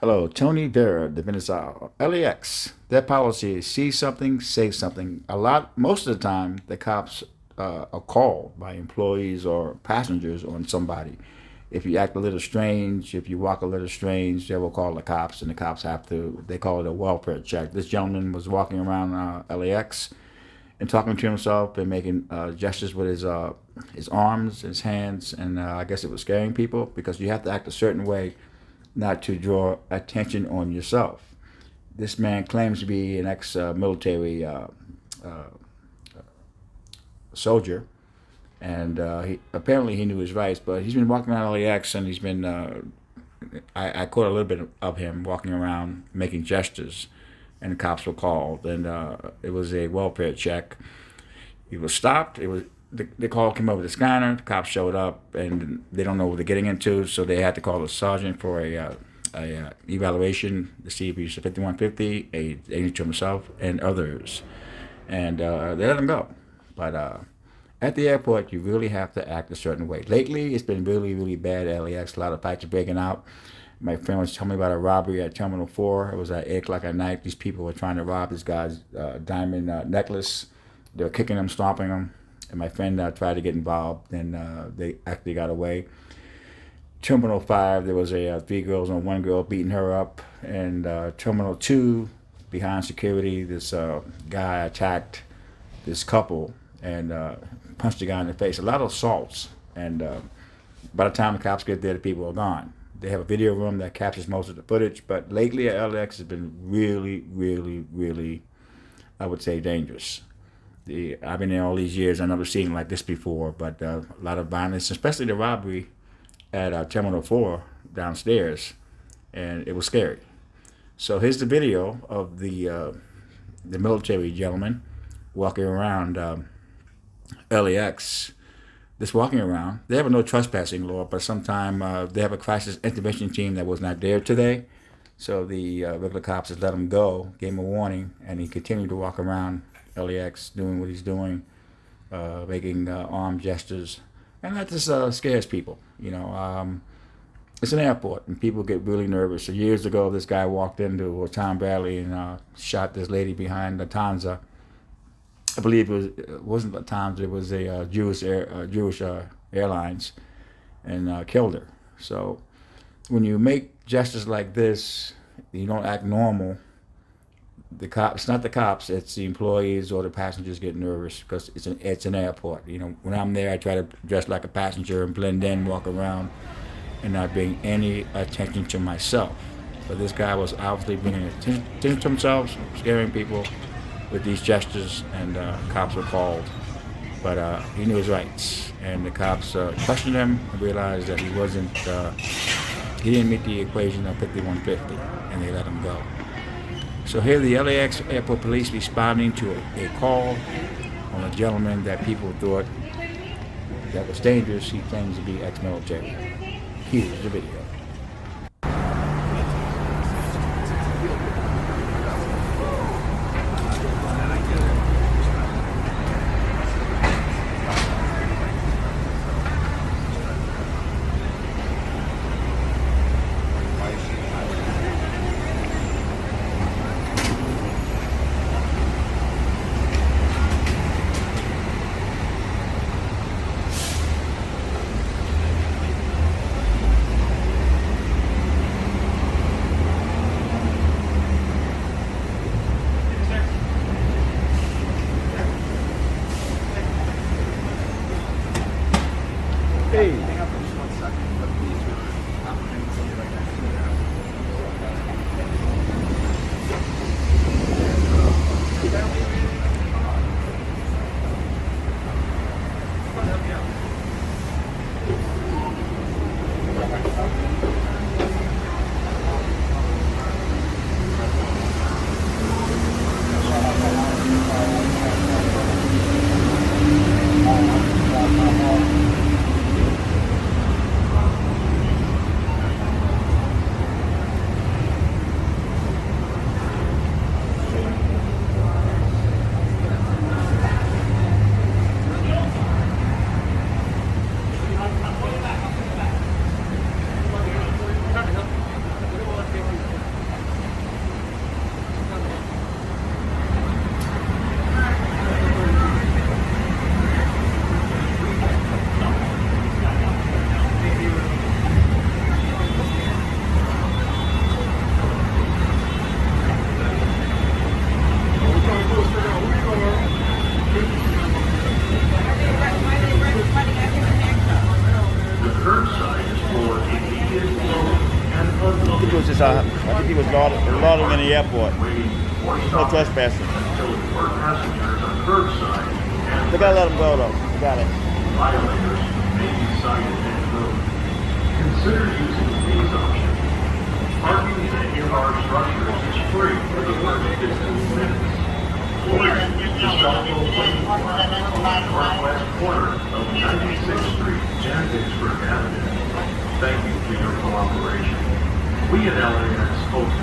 Hello, Tony VERA, the Venezuela. LAX, their policy is see something, say something. Most of the time, the cops are called by employees or passengers on somebody. If you act a little strange, if you walk a little strange, they will call the cops, and the cops they call it a welfare check. This gentleman was walking around LAX and talking to himself and making gestures with his arms, his hands, and I guess it was scaring people because you have to act a certain way not to draw attention on yourself. This man claims to be an ex-military soldier, and apparently he knew his rights. But he's been walking around LAX, and he's been. I caught a little bit of him walking around making gestures, and the cops were called, and it was a welfare check. He was stopped. The call came over the scanner. The cops showed up, and they don't know what they're getting into, so they had to call the sergeant for a evaluation to see if he's a 5150, a agent to himself, and others, and they let him go. But at the airport, you really have to act a certain way. Lately, it's been really, really bad at LAX. A lot of fights are breaking out. My friend was telling me about a robbery at Terminal 4. It was at 8 o'clock at night. These people were trying to rob this guy's diamond necklace. They were kicking him, stomping him. And my friend tried to get involved, and they actually got away. Terminal 5, there was three girls and one girl beating her up. And Terminal 2, behind security, this guy attacked this couple and punched the guy in the face. A lot of assaults. And by the time the cops get there, the people are gone. They have a video room that captures most of the footage. But lately at LAX has been really, really, really, I would say, dangerous. I've been there all these years. I've never seen like this before, but a lot of violence, especially the robbery at Terminal 4 downstairs, and it was scary. So here's the video of the military gentleman walking around LAX. This walking around, they have a no trespassing law, but sometimes they have a crisis intervention team that was not there today. So the regular cops just let him go, gave him a warning, and he continued to walk around LAX doing what he's doing, making arm gestures, and that just scares people. It's an airport, and people get really nervous. So years ago, this guy walked into a town rally and shot this lady behind the Lufthansa. I believe it wasn't Lufthansa; it was a Jewish airlines, and killed her. So when you make gestures like this, you don't act normal. It's not the cops, it's the employees or the passengers get nervous because it's an airport. When I'm there, I try to dress like a passenger and blend in, walk around, and not bring any attention to myself. But this guy was obviously bringing attention to himself, scaring people with these gestures, and cops were called. But he knew his rights, and the cops questioned him and realized that he didn't meet the equation of 5150, and they let him go. So here the LAX airport police responding to a call on a gentleman that people thought that was dangerous. He claims to be ex-military. Here's the video. was just, I think he was loitering in the airport. No trespassing. They gotta let him go though. They got it. Violators may be cited and moved. Consider using these options. Parking in any of our structures is free for the first 15 minutes. Or the Stockholm Waiting Bar on the northwest corner of 96th Street and Vicksburg Avenue. Thank you for your cooperation. We at LAX hope.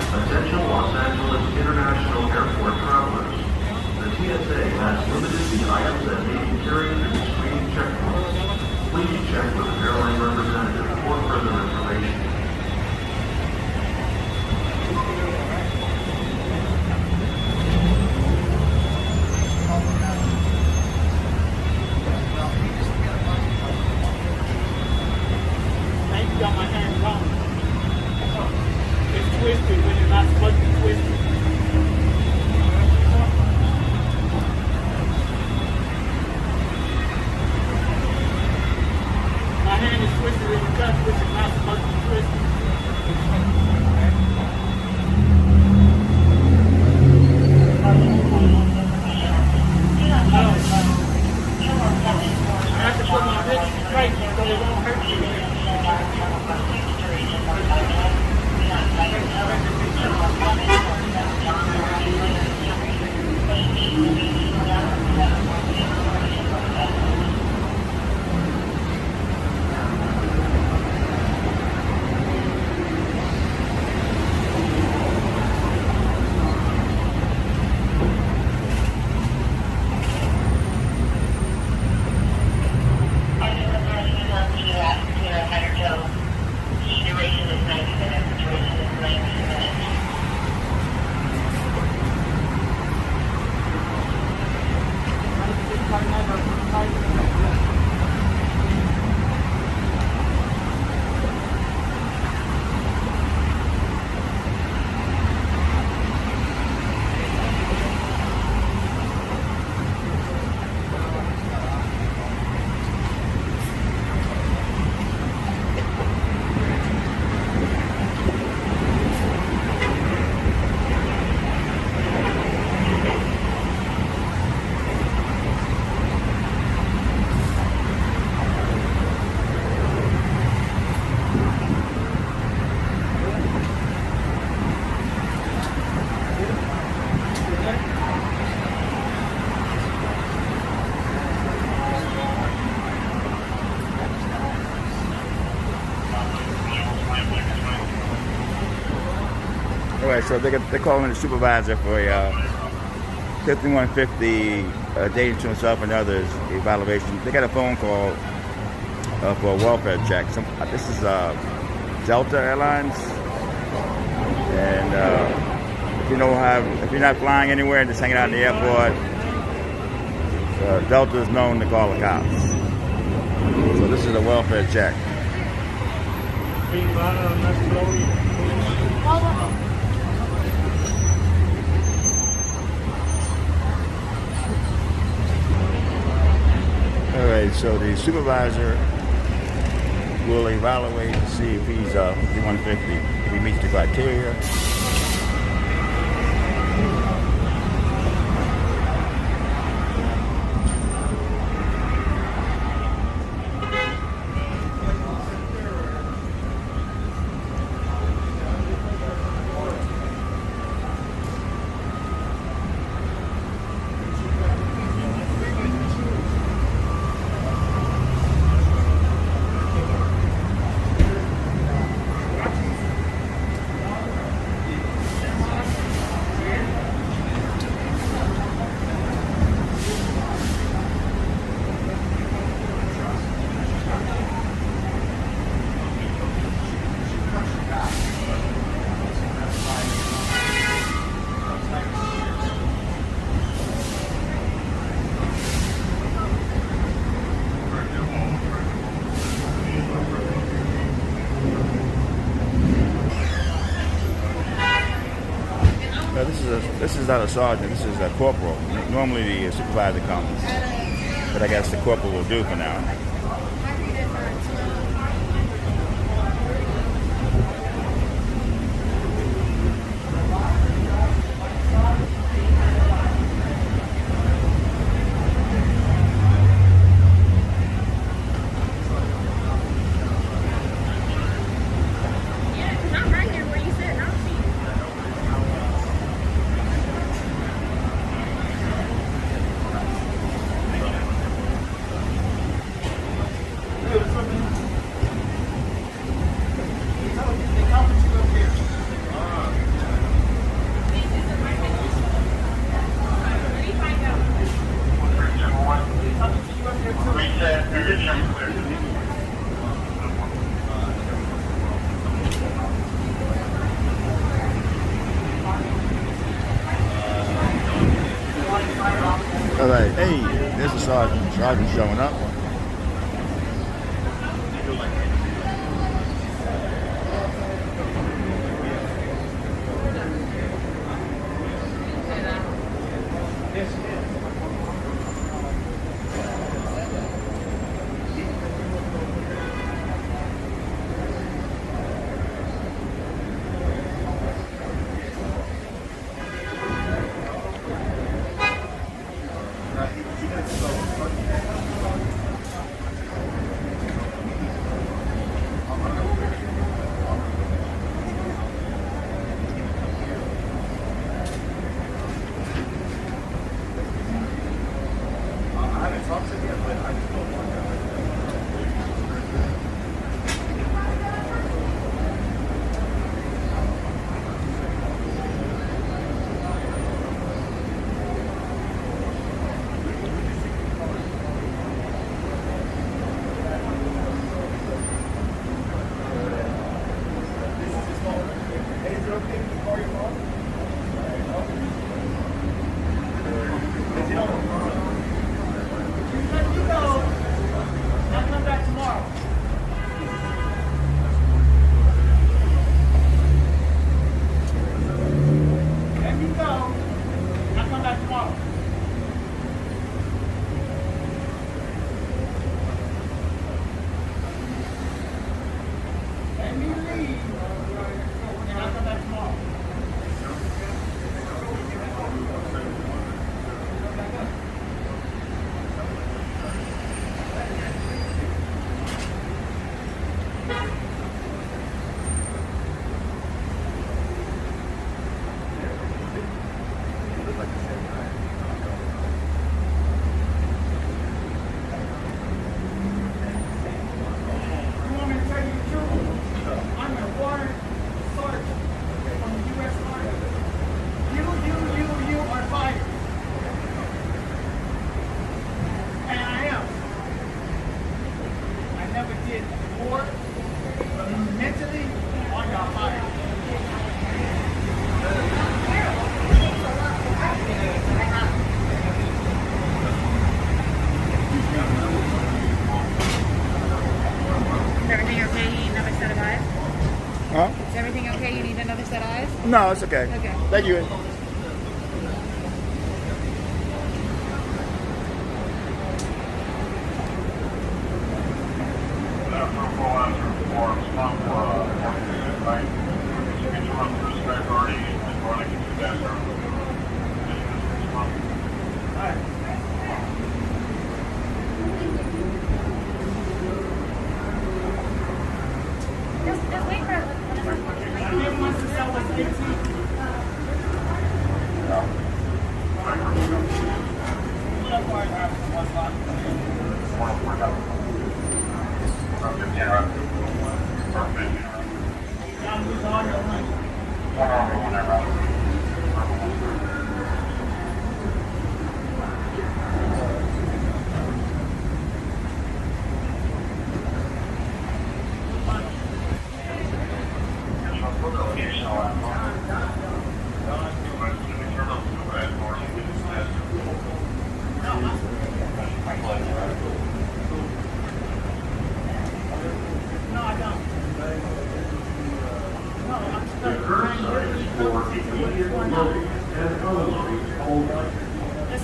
Attention Los Angeles International Airport travelers. The TSA has limited the items that may be carried through the screening checkpoints. Please check with an airline representative for further information. You got my hand wrong. It's twisted when you're not supposed to be twisted. My hand is twisted in the cuff, which is not supposed to be twisted. I have to put my wrist straight so it won't hurt you. Alright, so they're calling the supervisor for a 5150 danger to himself and others evaluation. They got a phone call for a welfare check. This is Delta Airlines, and if you're not flying anywhere and just hanging out in the airport, Delta is known to call the cops. So this is a welfare check. Alright, so the supervisor will evaluate to see if he's 5150, if he meets the criteria. This is not a sergeant, this is a corporal. Normally the supervisor comes, but I guess the corporal will do for now. sergeant showing up. Huh? Is everything okay? You need another set of eyes? No, it's okay. Okay. Thank you. Just wait for it. The current site is for immediate loading and unloading coal mine.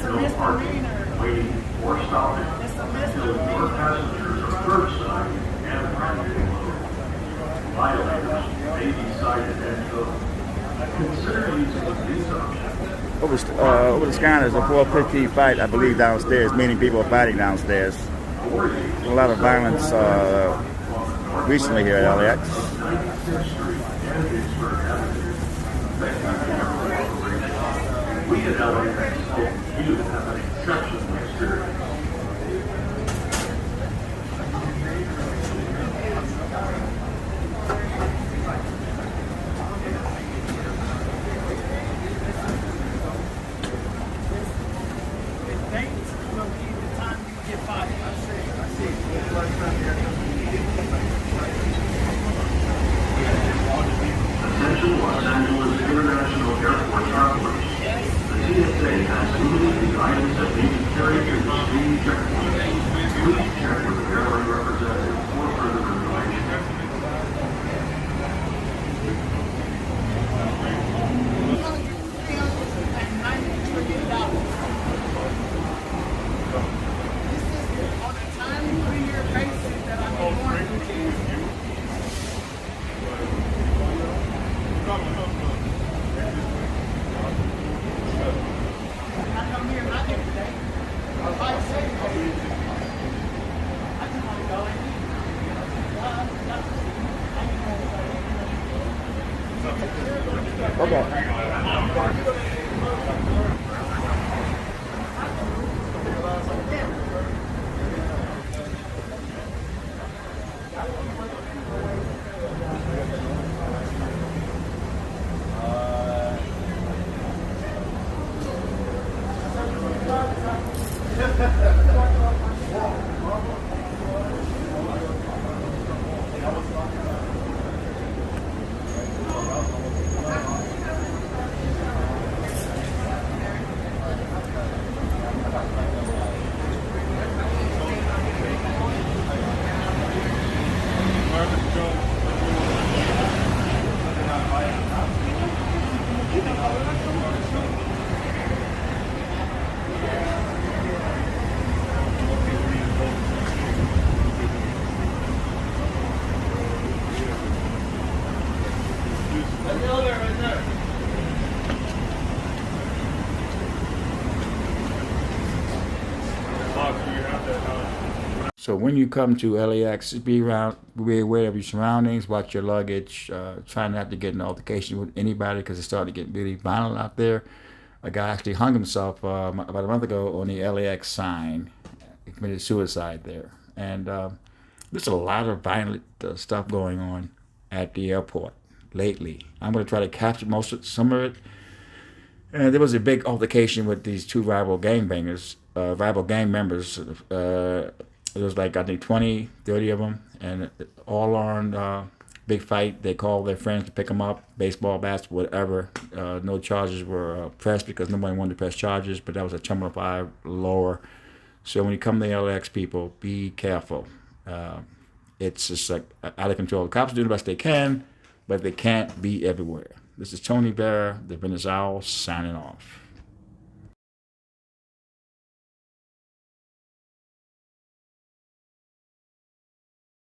No parking, waiting, or stopping until more passengers are curbside and properly loaded. Violators may be cited and towed. Consider using these options. Over the sky, there's a 415 fight, I believe, downstairs, meaning people are fighting downstairs. A lot of violence recently here at LAX. We at LAX hope you have an exceptional experience. Attention Los Angeles International Airport travelers. The TSA has limited the items that may be carried through the screen check Okay. So when you come to LAX, be aware of your surroundings, watch your luggage, try not to get in altercation with anybody because it's starting to get really violent out there. A guy actually hung himself about a month ago on the LAX sign. He committed suicide there. And there's a lot of violent stuff going on at the airport lately. I'm going to try to capture some of it. And there was a big altercation with these two rival gang members. It was like, I think, 20, 30 of them, and all on big fight. They called their friends to pick them up, baseball bats, whatever. No charges were pressed because nobody wanted to press charges, but that was a Terminal 5 lower. So when you come to the LAX, people, be careful. It's just like out of control. The cops do the best they can, but they can't be everywhere. This is Tony VERA, the Business Owl, signing off.